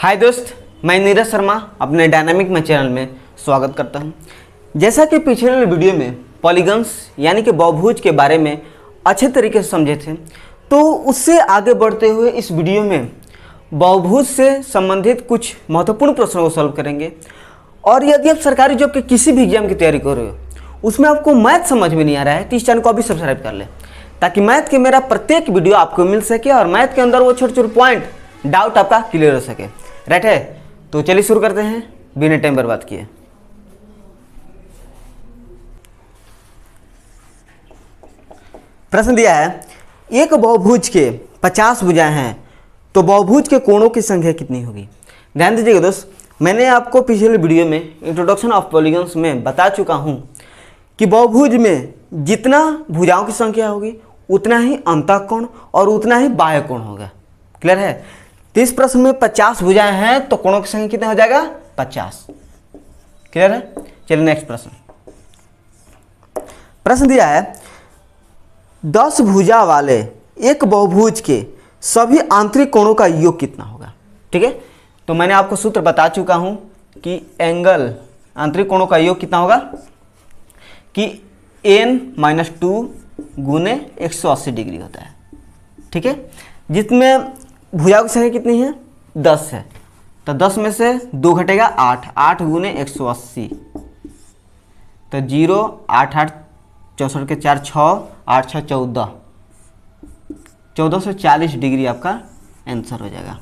हाय दोस्त, मैं नीरज शर्मा अपने डायनामिक में चैनल में स्वागत करता हूं। जैसा कि पिछले वीडियो में पॉलीगन्स यानी कि बहुभुज के बारे में अच्छे तरीके से समझे थे, तो उससे आगे बढ़ते हुए इस वीडियो में बहुभुज से संबंधित कुछ महत्वपूर्ण प्रश्नों को सॉल्व करेंगे। और यदि आप सरकारी जॉब के किसी भी एग्जाम की तैयारी कर रहे हो, उसमें आपको मैथ समझ में नहीं आ रहा है, तो इस चैनल को अभी सब्सक्राइब कर ले, ताकि मैथ के मेरा प्रत्येक वीडियो आपको मिल सके और मैथ के अंदर वो छोटे छोटे पॉइंट डाउट आपका क्लियर हो सके। राइट है, तो चलिए शुरू करते हैं बिना टाइम बर्बाद किए। प्रश्न दिया है, एक बहुभुज के 50 भुजाएं हैं, तो बहुभुज के कोणों की संख्या कितनी होगी। ध्यान दीजिएगा दोस्त, मैंने आपको पिछले वीडियो में इंट्रोडक्शन ऑफ पॉलीगन्स में बता चुका हूं कि बहुभुज में जितना भुजाओं की संख्या होगी उतना ही अंतःकोण और उतना ही बाह्य कोण होगा। क्लियर है। तो इस प्रश्न में 50 भुजाएं हैं, तो कोणों की संख्या कितना हो जाएगा 50। क्लियर है। चलिए नेक्स्ट प्रश्न। प्रश्न दिया है, 10 भुजा वाले एक बहुभुज के सभी आंतरिक कोणों का योग कितना होगा। ठीक है, तो मैंने आपको सूत्र बता चुका हूं कि एंगल आंतरिक कोणों का योग कितना होगा कि n-2 गुने 180 डिग्री होता है। ठीक है, जिसमें भुजाओं की संख्या कितनी है 10 है, तो 10 में से 2 घटेगा 8, 8 गुने 180, तो 0 8 8 64 के 4 6 8 6 14, 1440 डिग्री आपका आंसर हो जाएगा।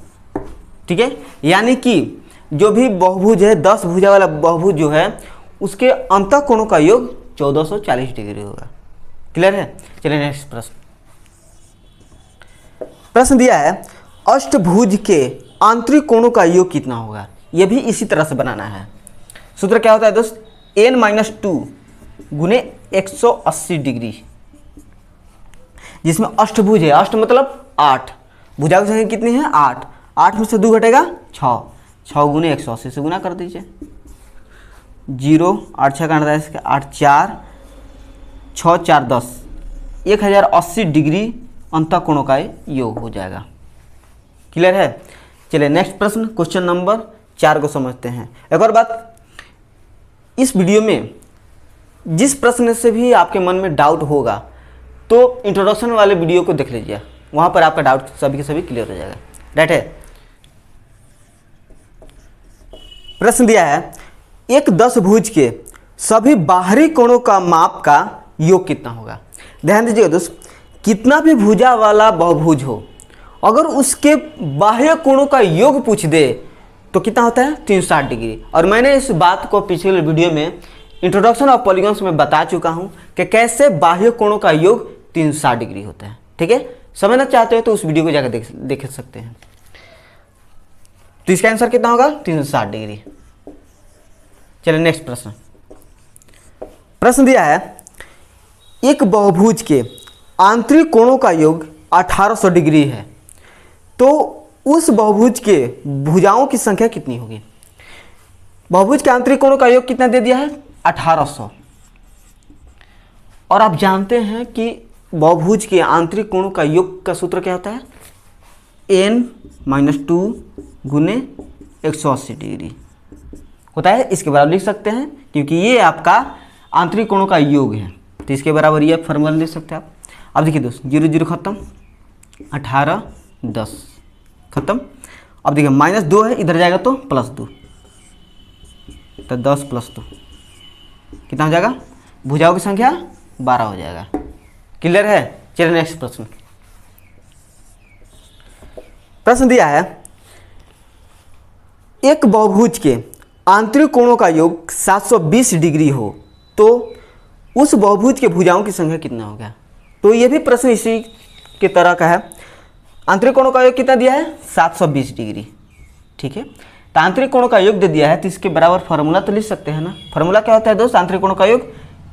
ठीक है, यानी कि जो भी बहुभुज है 10 भुजा वाला बहुभुज जो है उसके अंतःकोणों का योग 1440 डिग्री होगा। क्लियर है। चलिए नेक्स्ट प्रश्न। प्रश्न दिया है, अष्टभुज के आंतरिक कोणों का योग कितना होगा। यह भी इसी तरह से बनाना है। सूत्र क्या होता है दोस्त, n-2 गुने 180 डिग्री, जिसमें अष्टभुज है, अष्ट मतलब 8, भुजाओं की संख्या कितनी है 8, 8 में से 2 घटेगा 6, 6 गुने 180 से गुना कर दीजिए, 0 8 6 का 8 4 6 4 10, 1080 डिग्री अंतःकोणों का योग हो जाएगा। क्लियर है। चलिए नेक्स्ट प्रश्न, क्वेश्चन नंबर 4 को समझते हैं। एक और बात, इस वीडियो में जिस प्रश्न से भी आपके मन में डाउट होगा तो इंट्रोडक्शन वाले वीडियो को देख लीजिए, वहां पर आपका डाउट सभी के सभी क्लियर हो जाएगा। राइट है। प्रश्न दिया है, एक 10 भुज के सभी बाहरी कोणों का माप का योग कितना होगा। ध्यान दीजिएगा दोस्त, कितना भी भुजा वाला बहुभुज हो, अगर उसके बाह्य कोणों का योग पूछ दे तो कितना होता है 360 डिग्री। और मैंने इस बात को पिछले वीडियो में इंट्रोडक्शन ऑफ पॉलीगन्स में बता चुका हूं कि कैसे बाह्य कोणों का योग 360 डिग्री होता है। ठीक है, समझना चाहते हो तो उस वीडियो को जाकर देख सकते हैं। तो इसका आंसर कितना होगा 360 डिग्री। चलिए नेक्स्ट प्रश्न। प्रश्न दिया है, एक बहुभुज के आंतरिक कोणों का योग 1800 डिग्री है, तो उस बहुभुज के भुजाओं की संख्या कितनी होगी। बहुभुज के आंतरिक कोणों का योग कितना दे दिया है 1800, और आप जानते हैं कि बहुभुज के आंतरिक कोणों का योग का सूत्र क्या होता है, n-2 गुने 180 डिग्री होता है। इसके बराबर लिख सकते हैं क्योंकि ये आपका आंतरिक कोणों का योग है, तो इसके बराबर ये फॉर्मूला लिख सकते हैं आप। अब देखिए दोस्त, 0 0 खत्म, 18 10 खत्म। अब देखिए -2 है, इधर जाएगा तो +2, तो 10 + 2 कितना हो जाएगा, भुजाओं की संख्या 12 हो जाएगा। क्लियर है। चलिए नेक्स्ट प्रश्न। प्रश्न दिया है, एक बहुभुज के आंतरिक कोणों का योग 720 डिग्री हो, तो उस बहुभुज के भुजाओं की संख्या कितना होगा। तो यह भी प्रश्न इसी के तरह का है। आंतरिक कोणों का योग कितना दिया है 720 डिग्री। ठीक है, तो आंतरिक कोणों का योग दे दिया है, तो इसके बराबर फार्मूला तो लिख सकते हैं ना। फार्मूला क्या होता है दोस्त, आंतरिक कोणों का योग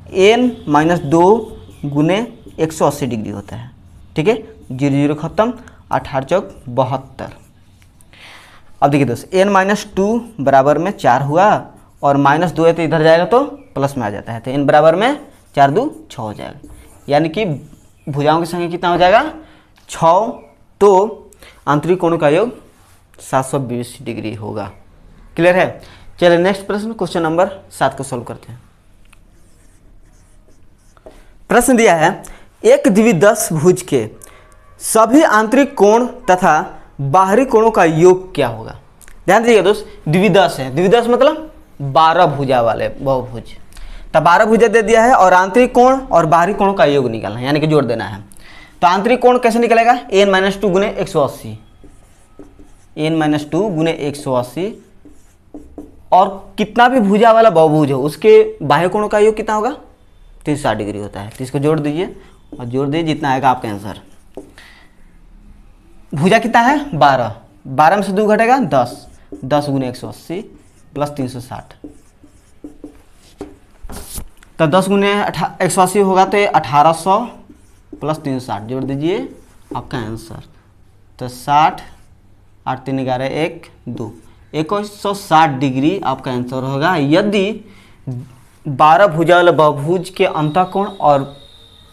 n-2 गुने 180 डिग्री होता है। ठीक है, 0 0 खत्म, 18 चौक 72। अब देखिए दोस्त, n-2 बराबर में 4 हुआ, और -2 है तो इधर जाएगा तो प्लस में आ जाता है, तो n बराबर में 4 2 6 हो जाएगा। यानी कि भुजाओं की संख्या कितना हो जाएगा 6, तो आंतरिक कोणों का योग 720 डिग्री होगा। क्लियर है। चलिए नेक्स्ट प्रश्न, क्वेश्चन नंबर 7 को सॉल्व करते हैं। प्रश्न दिया है एक द्विदश भुज के सभी आंतरिक कोण तथा बाहरी कोणों का योग क्या होगा। ध्यान दीजिएगा दोस्त, द्विदश है, द्विदश मतलब 12 भुजा वाले बहुभुज। तब 12 भुजा दे दिया है और आंतरिक कोण और बाहरी कोणों का योग निकालना है, यानी कि जोड़ देना है। तो आंतरिक कोण कैसे निकलेगा, n-2 गुने 180, n-2 गुने 180। और कितना भी भुजा वाला बहुभुज हो उसके बाह्य कोणों का योग कितना होगा, 360 डिग्री होता है। तो इसको जोड़ दीजिए और जोड़ दीजिए, जितना आएगा आपका आंसर। भुजा कितना है 12, 12 में से 2 घटेगा 10, 10 गुने 180 प्लस 360। तो 10 गुने 180 होगा तो 1800 प्लस 360 जोड़ दीजिए, आपका आंसर। तो 60, 8 3 11 1 2, 2160 डिग्री आपका आंसर होगा यदि 12 भुजा वाले बहुभुज के अंतःकोण और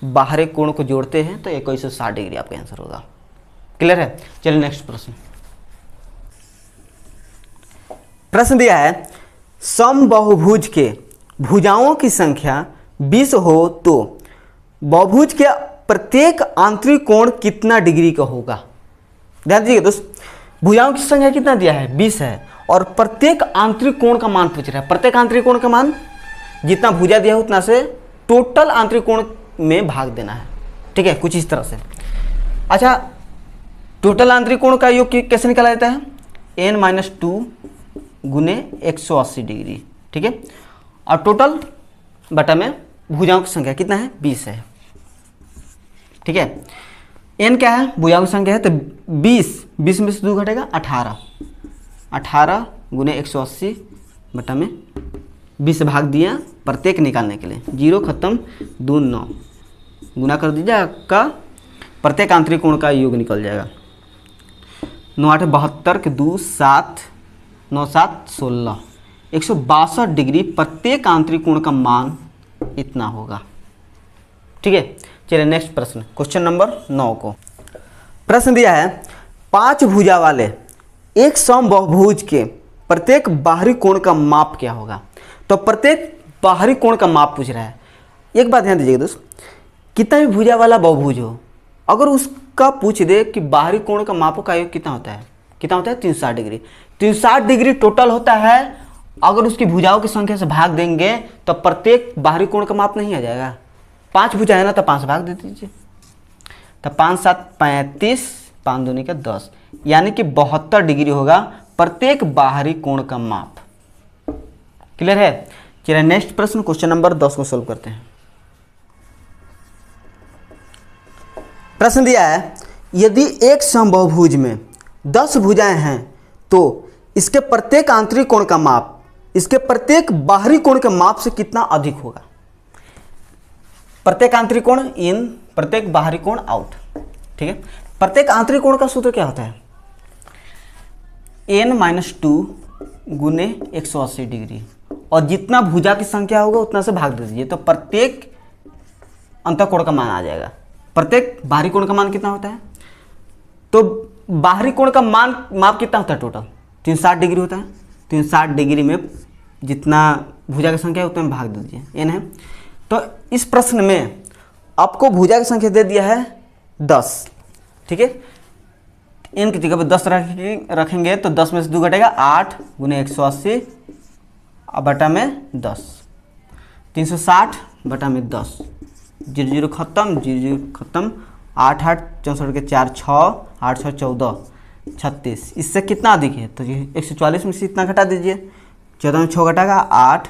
बाहरी कोण को जोड़ते हैं तो 2160 डिग्री आपका आंसर होगा। क्लियर है। चलिए नेक्स्ट प्रश्न। प्रश्न दिया है समबाहुभुज के भुजाओं की संख्या 20 हो तो बहुभुज के प्रत्येक आंतरिक कोण कितना डिग्री का होगा। ध्यान दीजिए दोस्त, भुजाओं की संख्या कितना दिया है 20 है और प्रत्येक आंतरिक कोण का मान पूछ रहा है। प्रत्येक आंतरिक कोण का मान जितना भुजा दिया है उतना से टोटल आंतरिक कोण में भाग देना है। ठीक है, कुछ इस तरह से। अच्छा, टोटल आंतरिक कोण का योग कैसे निकाला जाता है, n-2 गुने 180 डिग्री। ठीक है, और टोटल बटा में भुजाओं की संख्या कितना है 20 है। ठीक है, n क्या है, भुजाओं की संख्या है, तो 20 में से 2 घटेगा 18 गुने 180 बटा में 20 से भाग दिया प्रत्येक निकालने के लिए, 0 खत्म 2 9 गुना कर दीजिए, आपका प्रत्येक आंतरिक कोण का योग निकल जाएगा। 9 8 72 के 2 7 9 7 16, 162 डिग्री प्रत्येक आंतरिक कोण का मान इतना होगा। ठीक है, चलिए नेक्स्ट प्रश्न, क्वेश्चन नंबर 9 को। प्रश्न दिया है 5 भुजा वाले एक समबाहुभुज के प्रत्येक बाहरी कोण का माप क्या होगा। तो प्रत्येक बाहरी कोण का माप पूछ रहा है। एक बात ध्यान दीजिएगा दोस्त, कितना भी भुजा वाला बहुभुज हो, अगर उसका पूछ दे कि बाहरी कोण का मापों का योग कितना होता है, 360 डिग्री। 360 डिग्री टोटल होता है। अगर उसकी भुजाओं की संख्या से भाग देंगे तो प्रत्येक बाहरी कोण का माप नहीं आ जाएगा। 5 भुजा है ना, तो 5 भाग दे दीजिए, तो 5 7 35, 5 दूनी का 10, यानी कि 72 डिग्री होगा प्रत्येक बाहरी कोण का माप। क्लियर है। चलिए नेक्स्ट प्रश्न, क्वेश्चन नंबर 10 को सोल्व करते हैं। प्रश्न दिया है यदि एक समबाहुभुज में 10 भुजाएं हैं तो इसके प्रत्येक आंतरिक कोण का माप इसके प्रत्येक बाहरी कोण के माप से कितना अधिक होगा। प्रत्येक आंतरिक कोण इन, प्रत्येक बाहरी कोण आउट। ठीक है, प्रत्येक आंतरिक कोण का सूत्र क्या होता है, n-2 गुने 180 डिग्री, और जितना भुजा की संख्या होगा उतना से भाग दे दीजिए, तो प्रत्येक अंतःकोण का मान आ जाएगा। प्रत्येक बाहरी कोण का मान कितना होता है, तो बाहरी कोण का मान माप कितना होता है टोटल, 360 डिग्री होता है। 360 डिग्री में जितना भुजा की संख्या है उतना में भाग दे दीजिए, n है। तो इस प्रश्न में आपको भुजा की संख्या दे दिया है 10। ठीक है, n की जगह पर 10 रखेंगे तो 10 में से 2 घटेगा, 8 गुने 180 बटा में 10, 360 बटा में 10, 0 0 खत्म, 0 0 खत्म, 8 8 64 के 4 6, 8 6 14 36। इससे कितना अधिक है, तो 144 में से इतना घटा दीजिए, 14 में 6 घटेगा 8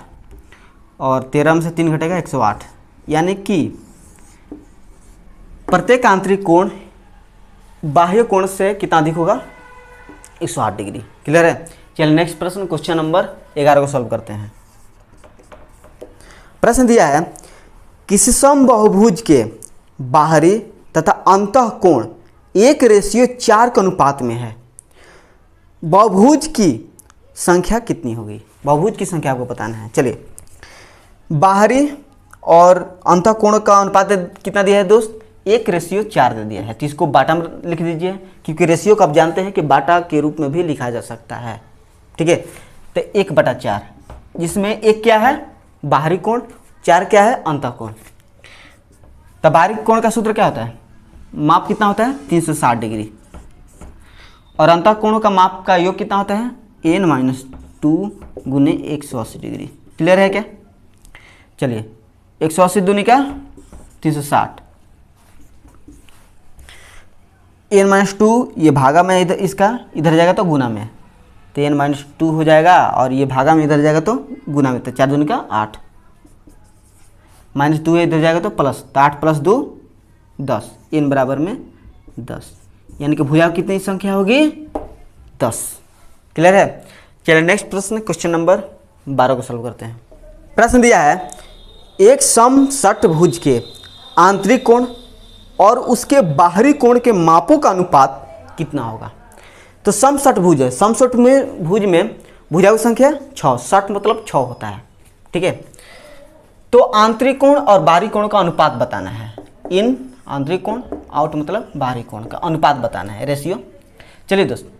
और 13 में से 3 घटेगा 108, यानी कि प्रत्येक आंतरिक कोण बाह्य कोण से कितना अधिक होगा, 108 डिग्री। क्लियर है। चलिए नेक्स्ट प्रश्न, क्वेश्चन नंबर 11 को सॉल्व करते हैं। प्रश्न दिया है किसी समबाहुभुज के बाहरी तथा अंतःकोण 1:4 के अनुपात में है, बहुभुज की संख्या कितनी होगी। बहुभुज की संख्या आपको बताना है। चलिए, बाहरी और अंतःकोण का अनुपात कितना दिया है दोस्त, 1:4 दे दिया है, तो इसको बाटा में लिख दीजिए, क्योंकि रेशियो को आप जानते हैं कि बाटा के रूप में भी लिखा जा सकता है। ठीक है, तो 1/4, जिसमें 1 क्या है बाहरी कोण, 4 क्या है अंतःकोण। तो बाहरी कोण का सूत्र क्या होता है, माप कितना होता है 360 डिग्री, और अंतःकोणों का माप का योग कितना होता है n-2 गुने 180 डिग्री। क्लियर है क्या? चलिए 180 दूनी का 360, n-2 ये भागा में इधर, इसका इधर जाएगा तो गुना में, तो n-2 हो जाएगा, और ये भागा में इधर जाएगा तो गुना में, तो 4 दूनी का 8, -2 है इधर जाएगा तो प्लस, तो 8 + 2 10, n बराबर में 10, यानी कि भुजा कितनी संख्या होगी 10। क्लियर है? चलिए नेक्स्ट प्रश्न, क्वेश्चन नंबर 12 को सॉल्व करते हैं। प्रश्न दिया है एक समषट्भुज के आंतरिक कोण और उसके बाहरी कोण के मापों का अनुपात कितना होगा। तो समषट्भुज है, समषट्भुज में भुजा की संख्या 6, 60 मतलब 6 होता है। ठीक है, तो आंतरिक कोण और बाहरी कोण का अनुपात बताना है। इन आंतरिक कोण, आउट मतलब बाहरी कोण का अनुपात बताना है, रेशियो। चलिए दोस्त,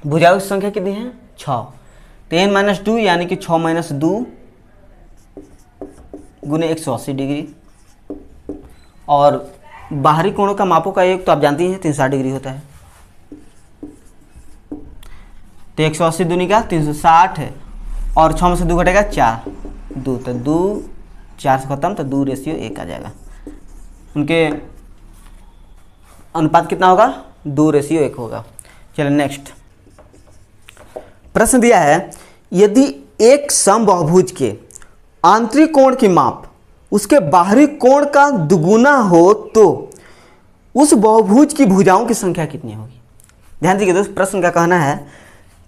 भुजाओं की संख्या कितनी है 6, तो n-2 यानी कि 6 - 2 गुने 180 डिग्री, और बाहरी कोणों का मापों का योग तो आप जानती हैं 360 डिग्री होता है, तो 180 दूनी का 360 है, और 6 में से 2 घटेगा 4, 2 तो 2 4 से खत्म, तो 2 रेशियो 1 आ जाएगा। उनके अनुपात कितना होगा 2 रेशियो 1 होगा। चलिए नेक्स्ट प्रश्न दिया है यदि एक समबाहुभुज के आंतरिक कोण की माप उसके बाहरी कोण का दुगुना हो तो उस बहुभुज की भुजाओं की संख्या कितनी होगी। ध्यान दीजिए दोस्त, प्रश्न का कहना है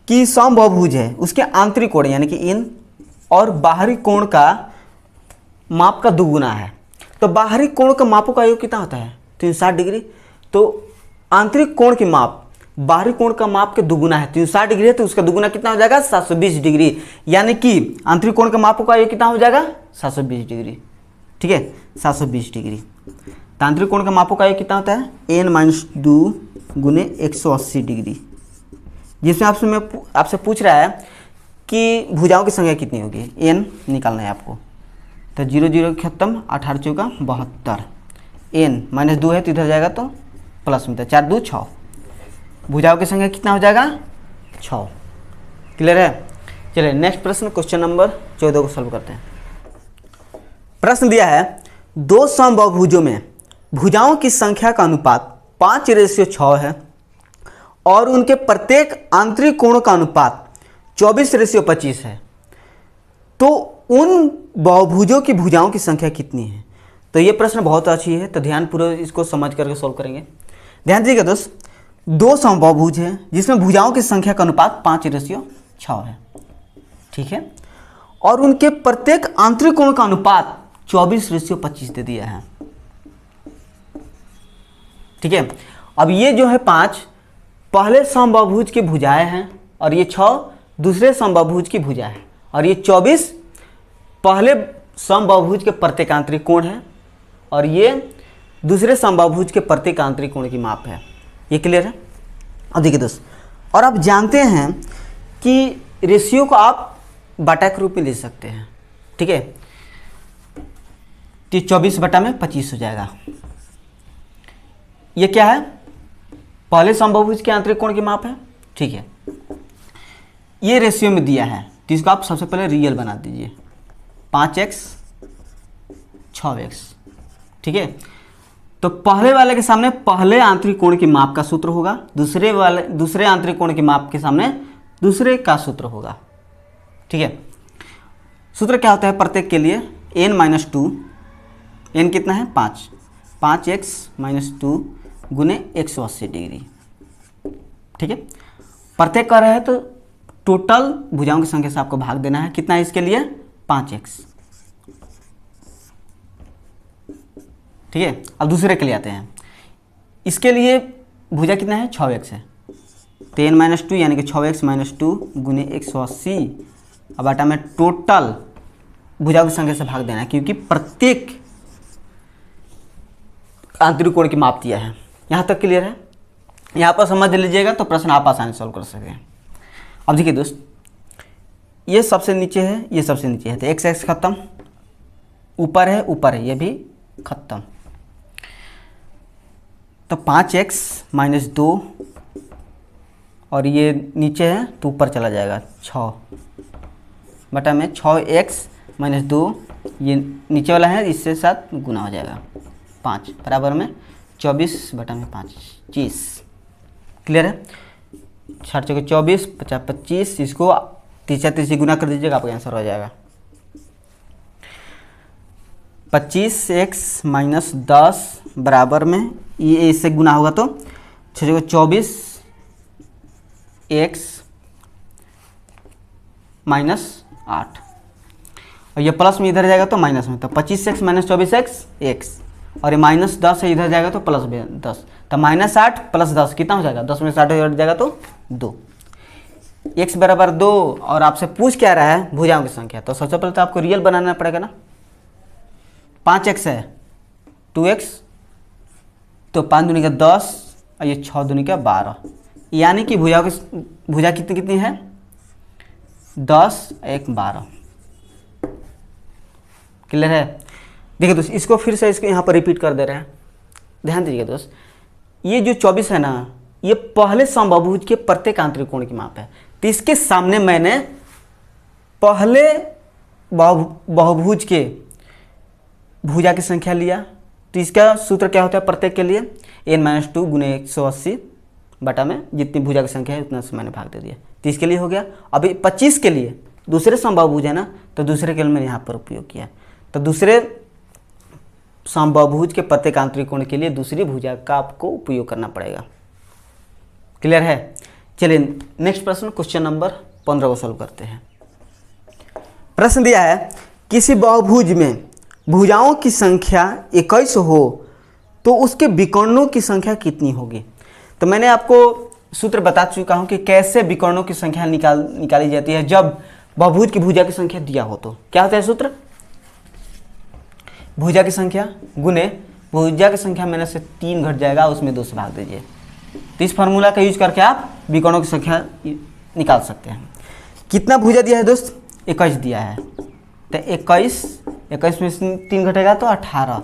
कि समबाहुभुज है, उसके आंतरिक कोण यानी कि इन और बाहरी कोण का माप का दुगुना है, तो बाहरी कोण का मापों का योग कितना होता है 360 डिग्री, तो आंतरिक कोण की माप बाहरी कोण का माप के दुगुना है, 360 डिग्री है, तो उसका दुगुना कितना हो जाएगा 720 डिग्री, यानी कि आंतरिक कोण का मापों का योग कितना हो जाएगा 720 डिग्री। ठीक है, 720 डिग्री। तो आंतरिक कोण का मापों का योग कितना होता है n-2 गुने 180 डिग्री, जिसमें आपसे पूछ रहा है कि भुजाओं की संख्या कितनी होगी, n निकालना है आपको, तो 0 0 खत्म, 18 चौका 72, n-2 है तो इधर जाएगा तो प्लस में, तो 4 2 6, भुजाओं की संख्या कितना हो जाएगा 6। क्लियर है? चलिए नेक्स्ट प्रश्न, क्वेश्चन नंबर 14 को सॉल्व करते हैं। प्रश्न दिया है दो समबाहुभुजों में भुजाओं की संख्या का अनुपात 5:6 है और उनके प्रत्येक आंतरिक कोणों का अनुपात 24:25 है, तो उन बहुभुजों की भुजाओं की संख्या कितनी है। तो ये प्रश्न बहुत अच्छी है, तो ध्यानपूर्वक इसको समझ करके सॉल्व करेंगे। ध्यान दीजिएगा दोस्त, दो समबाहुभुज है जिसमें भुजाओं की संख्या का अनुपात 5:6 है। ठीक है, और उनके प्रत्येक आंतरिक कोण का अनुपात 24:25 दे दिया है। ठीक है, अब ये जो है 5 पहले समबाहुभुज की भुजाएं हैं, और ये 6 दूसरे समबाहुभुज की भुजा है, और ये 24 पहले समबाहुभुज के प्रत्येक आंतरिक कोण है, और ये दूसरे समबाहुभुज के प्रत्येक आंतरिक कोण की माप है। ये क्लियर है? अब देखिए दोस्त, और आप जानते हैं कि रेशियो को आप बटा के रूप में ले सकते हैं। ठीक है, तो 24/25 हो जाएगा। ये क्या है, पहले समबाहुभुज के आंतरिक कोण की माप है। ठीक है, ये रेशियो में दिया है, तो इसको आप सबसे पहले रियल बना दीजिए, 5x 6x। ठीक है, तो पहले वाले के सामने पहले आंतरिक कोण की माप का सूत्र होगा, दूसरे आंतरिक कोण की माप के सामने दूसरे का सूत्र होगा। ठीक है, सूत्र क्या होता है प्रत्येक के लिए, n-2, n कितना है 5x - 2 गुने 180 डिग्री। ठीक है, प्रत्येक कर रहे हैं तो टोटल भुजाओं की संख्या से आपको भाग देना है। कितना है इसके लिए 5x। ठीक है, अब दूसरे के लिए आते हैं। इसके लिए भुजा कितना है 6x है, तो n-2 यानी कि 6x - 2 गुने 180, अब आटा में टोटल भुजाओं की संख्या से भाग देना है, क्योंकि प्रत्येक आंतरिक कोण की माप दिया है। यहाँ तक क्लियर है? यहाँ पर समझ लीजिएगा तो प्रश्न आप आसानी से सॉल्व कर सकते हैं। अब देखिए दोस्त, ये सबसे नीचे है, ये सबसे नीचे है, तो एक्स एक्स खत्म, ऊपर है, ये भी खत्म। तो 5x माइनस 2 और ये नीचे है तो ऊपर चला जाएगा 6 बटा में 6x माइनस 2, ये नीचे वाला है, इससे साथ गुना हो जाएगा 5 बराबर में 24 बटा में 5 25। क्लियर है? 6 चौके 24, 50 25, इसको 30 गुना कर दीजिएगा, आपका आंसर हो जाएगा 25x माइनस 10 बराबर में, ये इससे गुना होगा तो 6 चौके 24 x माइनस 8, और ये प्लस में इधर जाएगा तो माइनस में, तो 25x माइनस 24x x, और ये माइनस 10 है इधर जाएगा तो प्लस 10, तो माइनस 8 प्लस 10 कितना हो जाएगा? 10 में से 8 हट जाएगा तो 2। x बराबर 2, और आपसे पूछ क्या रहा है? भुजाओं की संख्या। तो सबसे पहले तो आपको रियल बनाना पड़ेगा ना। 5x है, 2x, तो 5 दूनी का 10 और ये 6 दूनी का 12, यानी कि भुजा कितनी कितनी है? 10 1 12। क्लियर है? देखिए दोस्त, इसको फिर से इसको यहाँ पर रिपीट कर दे रहे हैं, ध्यान दीजिएगा दोस्त। ये जो 24 है ना, ये पहले समबाहुभुज के प्रत्येक आंतरिक कोण की माप है। तो इसके सामने मैंने पहले बहुभुज के भुजा की संख्या लिया, तो इसका सूत्र क्या होता है प्रत्येक के लिए? n-2 गुने 180 बटा में जितनी भुजा की संख्या है उतना से मैंने भाग दे दिया। 30 के लिए हो गया। अभी 25 के लिए दूसरे समबाहुभुज है ना, तो दूसरे के लिए मैंने यहाँ पर उपयोग किया। तो दूसरे समबाहुभुज के प्रत्येक आंतरिक कोण के लिए दूसरी भुजा का आपको उपयोग करना पड़ेगा। क्लियर है? चलिए नेक्स्ट प्रश्न, क्वेश्चन नंबर 15 को सॉल्व करते हैं। प्रश्न दिया है, किसी बहुभुज में भुजाओं की संख्या 21 हो तो उसके विकर्णों की संख्या कितनी होगी? तो मैंने आपको सूत्र बता चुका हूं कि कैसे विकर्णों की संख्या निकाली जाती है जब बहुभुज की भुजा की संख्या दिया हो। तो क्या होता है सूत्र? भुजा की संख्या गुने भुजा की संख्या में से 3 घट जाएगा, उसमें 2 से भाग दीजिए। तो इस फार्मूला का यूज करके आप विकर्णों की संख्या निकाल सकते हैं। कितना भुजा दिया है दोस्त? 21 दिया है, तो 21 में से 3 घटेगा तो 18,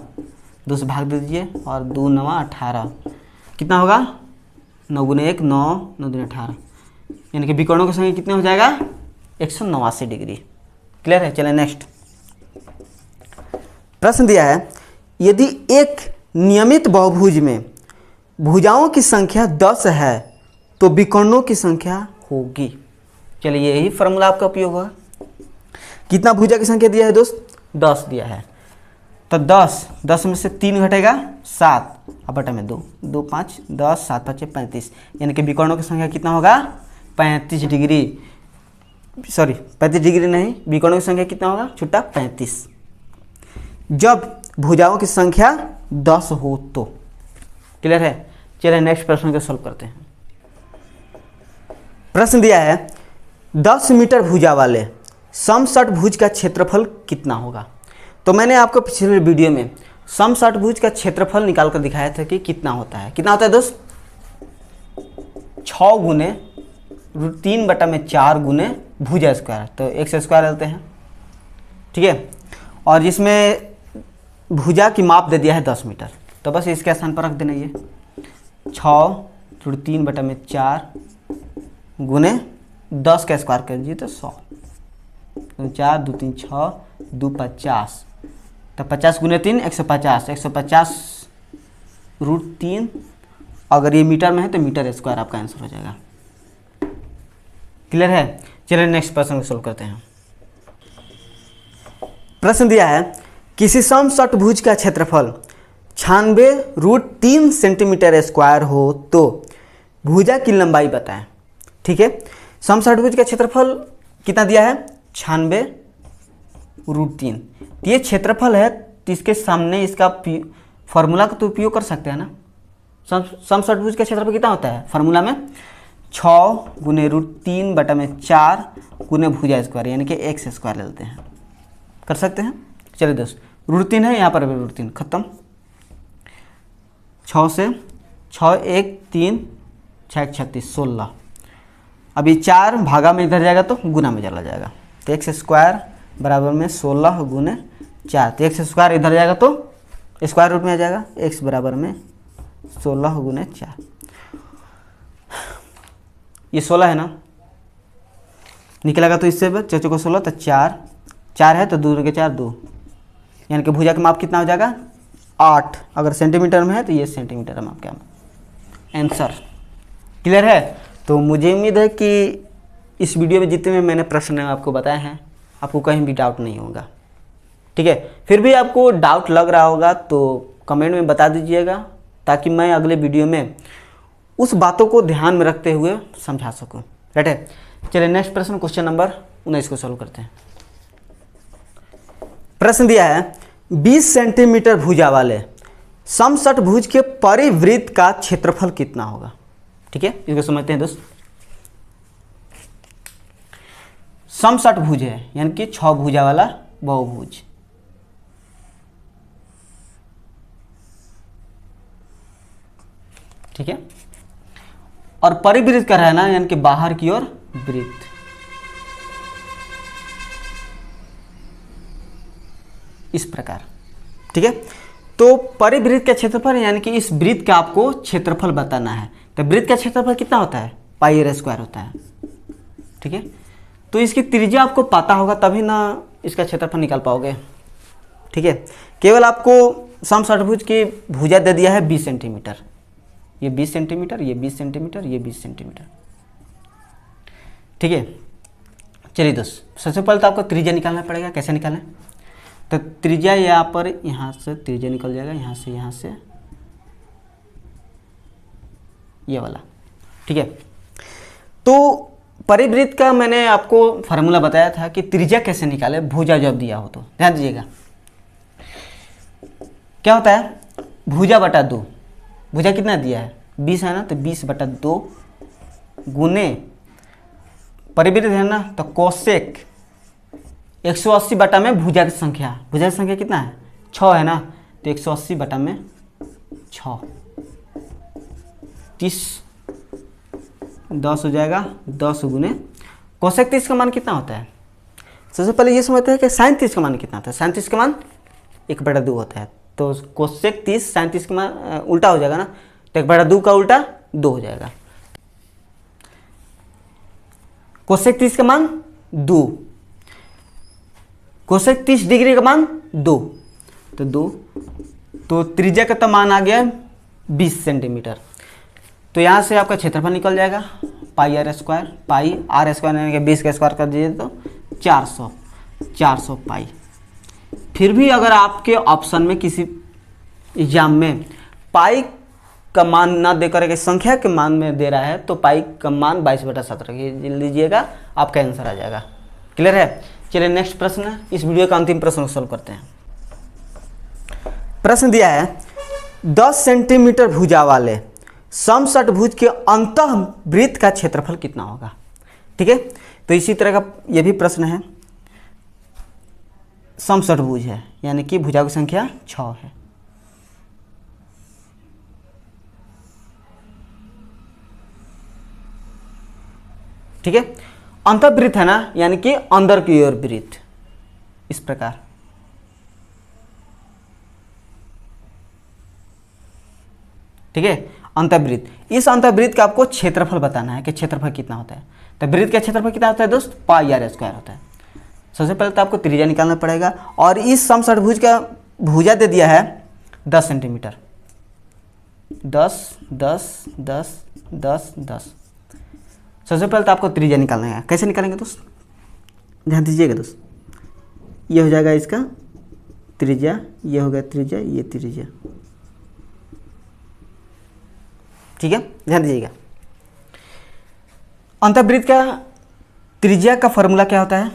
2 से भाग दे दीजिए, और 2 9 18 कितना होगा? 9 गुने 1 9, 9 दूनी 18, यानी कि विकर्णों की संख्या कितने हो जाएगा? 189 डिग्री। क्लियर है? चलें नेक्स्ट प्रश्न दिया है, यदि एक नियमित बहुभुज में भुजाओं की संख्या 10 है तो विकर्णों की संख्या होगी। चलिए यही फॉर्मूला आपका उपयोग होगा। कितना भुजा की संख्या दिया है दोस्त? 10 दिया है, तो 10 में से 3 घटेगा 7, अब बटा में 2 2 5 10 7 5 35, यानी कि विकर्णों की संख्या कितना होगा? 35 डिग्री। सॉरी 35 डिग्री नहीं, विकर्णों की संख्या कितना होगा? छुट्टा 35, जब भुजाओं की संख्या 10 हो तो। क्लियर है? चलिए नेक्स्ट प्रश्न को सॉल्व करते हैं। प्रश्न दिया है, 10 मीटर भुजा वाले समषटभुज का क्षेत्रफल कितना होगा? तो मैंने आपको पिछले वीडियो में समषटभुज का क्षेत्रफल निकाल कर दिखाया था कि कितना होता है। कितना होता है दोस्त? 6 गुने 3 बटा में 4 गुने भुजा स्क्वायर, तो x स्क्वायर लेते हैं। ठीक है, और जिसमें भुजा की माप दे दिया है 10 मीटर, तो बस इसके स्थान पर रख देना। ये 6 3 बटा में 4 गुने 10 का स्क्वायर कर दीजिए तो 100, 4 2 3 6 2 50, तो 50 गुने 3 150, 150 √3, अगर ये मीटर में है तो मीटर स्क्वायर आपका आंसर हो जाएगा। क्लियर है? चलिए नेक्स्ट प्रश्न को सोल्व करते हैं। प्रश्न दिया है, किसी समषटभुज का क्षेत्रफल 96√3 सेंटीमीटर स्क्वायर हो तो भुजा की लंबाई बताएं। ठीक है, समषटभुज का क्षेत्रफल कितना दिया है? 96√3। ये क्षेत्रफल है, तो इसके सामने इसका फॉर्मूला का तो उपयोग कर सकते हैं ना। समषटभुज का क्षेत्रफल कितना होता है फॉर्मूला में? 6 गुने √3 बटा में 4 गुने भुजा स्क्वायर, यानी कि x स्क्वायर लेते हैं। कर सकते हैं? चलिए दोस्त, √3 है यहाँ पर भी √3 खत्म। 6 से 6 1 3 6 36 16। अभी 4 भागा में इधर जाएगा तो गुना में चला जाएगा, तो एक्स स्क्वायर बराबर में 16 गुने 4, तो एक्स स्क्वायर इधर जाएगा तो स्क्वायर रूट में आ जाएगा, एक्स बराबर में 16 गुने 4। ये 16 है ना, निकलेगा तो इससे 4 चौको 16, तो 4 है तो 2 के 4 2, यानी कि भुजा का माप कितना हो जाएगा 8। अगर सेंटीमीटर में है तो ये सेंटीमीटर है माप का आंसर। क्लियर है? तो मुझे उम्मीद है कि इस वीडियो में जितने में मैंने प्रश्न आपको बताए हैं आपको कहीं भी डाउट नहीं होगा। ठीक है, फिर भी आपको डाउट लग रहा होगा तो कमेंट में बता दीजिएगा, ताकि मैं अगले वीडियो में उस बातों को ध्यान में रखते हुए समझा सकूं। राइट है? चलिए नेक्स्ट प्रश्न, क्वेश्चन नंबर 19 को सॉल्व करते हैं। प्रश्न दिया है 20 सेंटीमीटर भुजा वाले समषटभुज के परिवृत्त का क्षेत्रफल कितना होगा। ठीक है, इसको समझते हैं दोस्त। समषटभुज है यानी कि 6 भुजा वाला बहुभुज। ठीक है, और परिवृत्त कर रहा है ना, यानी कि बाहर की ओर वृत्त। इस प्रकार। ठीक है, तो परिवृत्त का क्षेत्रफल यानी कि इस वृत्त का आपको क्षेत्रफल बताना है। तो वृत्त का क्षेत्रफल कितना होता है, पाई आर स्क्वायर होता है। ठीक है, तो इसकी त्रिज्या आपको पता होगा तभी ना इसका क्षेत्रफल निकाल पाओगे। ठीक है, केवल आपको समषटभुज की भुजा दे दिया है 20 सेंटीमीटर, ये 20 सेंटीमीटर, ये 20 सेंटीमीटर, ये 20 सेंटीमीटर। ठीक है, चलिए दोस्त, सबसे पहले तो आपको त्रिज्या निकालना पड़ेगा। कैसे निकालें? तो त्रिज्या यहाँ पर, यहाँ से त्रिज्या निकल जाएगा, यहाँ से ये वाला। ठीक है, तो परिवृत्त का मैंने आपको फार्मूला बताया था कि त्रिज्या कैसे निकाले भुजा जब दिया हो तो। ध्यान दीजिएगा, क्या होता है, भुजा बटा 2। भुजा कितना दिया है 20 है ना, तो 20 बटा 2 गुने परिवृत्त है ना, तो कोसेक 180 बटा में भुजा की संख्या। भुजा की संख्या कितना है 6 है ना, तो 180 बटा में 6, 30 10 हो जाएगा, 10 गुने कोसेक 30 का मान कितना होता है। सबसे पहले ये समझते हैं कि साइन 30 का मान कितना होता है। साइन 30 का मान 1/2 होता है, तो कोसेक 30 साइन 30 का मान उल्टा हो जाएगा ना, तो 1/2 का उल्टा 2 हो जाएगा। कोसेक 30 का मान 2, कोसेक 30 डिग्री का मान 2, तो 2, तो त्रिज्या का तो मान आ गया 20 सेंटीमीटर। तो यहाँ से आपका क्षेत्रफल निकल जाएगा pi r square, pi r square यानी कि 20 का स्क्वायर कर दीजिए तो 400 पाई। फिर भी अगर आपके ऑप्शन में किसी एग्जाम में पाई का मान ना देकर के संख्या के मान में दे रहा है तो पाई का मान 22/17 लीजिएगा, आपका आंसर आ जाएगा। क्लियर है? चलिए नेक्स्ट प्रश्न, इस वीडियो का अंतिम प्रश्न सॉल्व करते हैं। प्रश्न दिया है 10 सेंटीमीटर भुजा वाले समषटभुज के अंतःवृत्त का क्षेत्रफल कितना होगा। ठीक है, तो इसी तरह का यह भी प्रश्न है। समषटभुज है यानी कि भुजा की संख्या 6 है। ठीक है, अंतःवृत्त है ना, यानी कि अंदर की ओर वृत्त। इस प्रकार। ठीक है, अंतःवृत्त। इस अंतःवृत्त का आपको क्षेत्रफल बताना है कि क्षेत्रफल कितना होता है। तो वृत्त का क्षेत्रफल कितना होता है दोस्त, पाई आर स्क्वायर होता है। सबसे पहले तो आपको त्रिज्या निकालना पड़ेगा, और इस समषटभुज का भुजा दे दिया है 10 सेंटीमीटर। 10 10 10 10 10। सबसे पहले तो आपको त्रिज्या निकालना है। कैसे निकालेंगे दोस्त, ध्यान दीजिएगा दोस्त। ये हो जाएगा इसका त्रिज्या, ये हो गया त्रिज्या, ये त्रिज्या। ठीक है, ध्यान दीजिएगा। अंतःवृत्त का त्रिज्या का फॉर्मूला क्या होता है,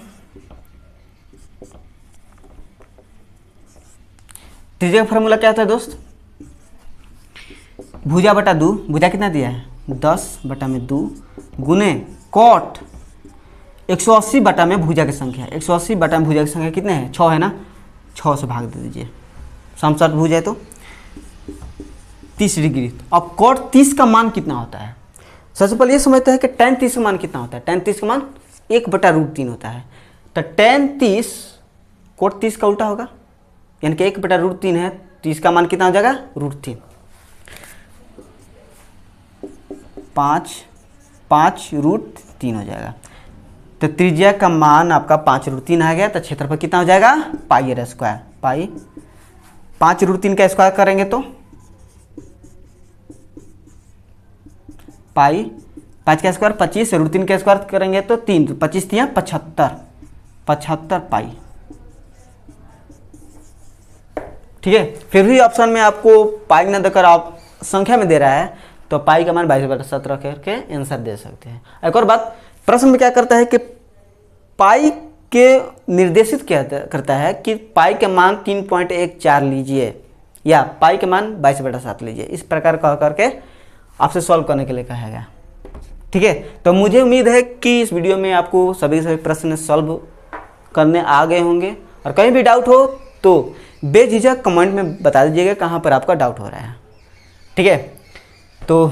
त्रिज्या का फॉर्मूला क्या होता है दोस्त, भुजा बटा 2। भुजा कितना दिया है 10 बटा में 2 गुने कॉट 180 बटा में भुजा की संख्या। 180 बटा में भुजा की संख्या कितने हैं 6 है ना, 6 से भाग दे दीजिए। समषटभुज है तो 30 डिग्री। अब cot 30 का मान कितना होता है? सबसे पहले ये समझते हैं कि tan 30 का मान कितना होता है। tan 30 का मान 1/√3 होता है। तो tan 30 cot 30 का उल्टा होगा, यानी कि 1/√3 है, 30 का मान कितना हो जाएगा? √3। 5/√3 हो जाएगा। तो त्रिज्या का मान आपका 5/√3 आ गया। तो क्षेत्रफल कितना हो जाएगा? πr²। पाई 5/√3 का स्क्वायर करेंगे तो पाई, 5 का स्क्वायर 25, √3 का स्क्वायर करेंगे तो 3, 25 3 75, 75 पाई। ठीक है, फिर भी ऑप्शन में आपको पाई न देकर आप संख्या में दे रहा है, तो पाई का मान 22/7 रख करके आंसर दे सकते हैं। एक और बात, प्रश्न में क्या करता है कि पाई के निर्देशित क्या करता है कि पाई के मान 3.14 लीजिए या पाई के मान 22/7 लीजिए। इस प्रकार कह करके आपसे सॉल्व करने के लिए कहा गया। ठीक है, तो मुझे उम्मीद है कि इस वीडियो में आपको सभी प्रश्न सॉल्व करने आ गए होंगे। और कहीं भी डाउट हो तो बेझिझक कमेंट में बता दीजिएगा कहाँ पर आपका डाउट हो रहा है। ठीक है, तो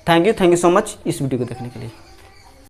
थैंक यू सो मच इस वीडियो को देखने के लिए।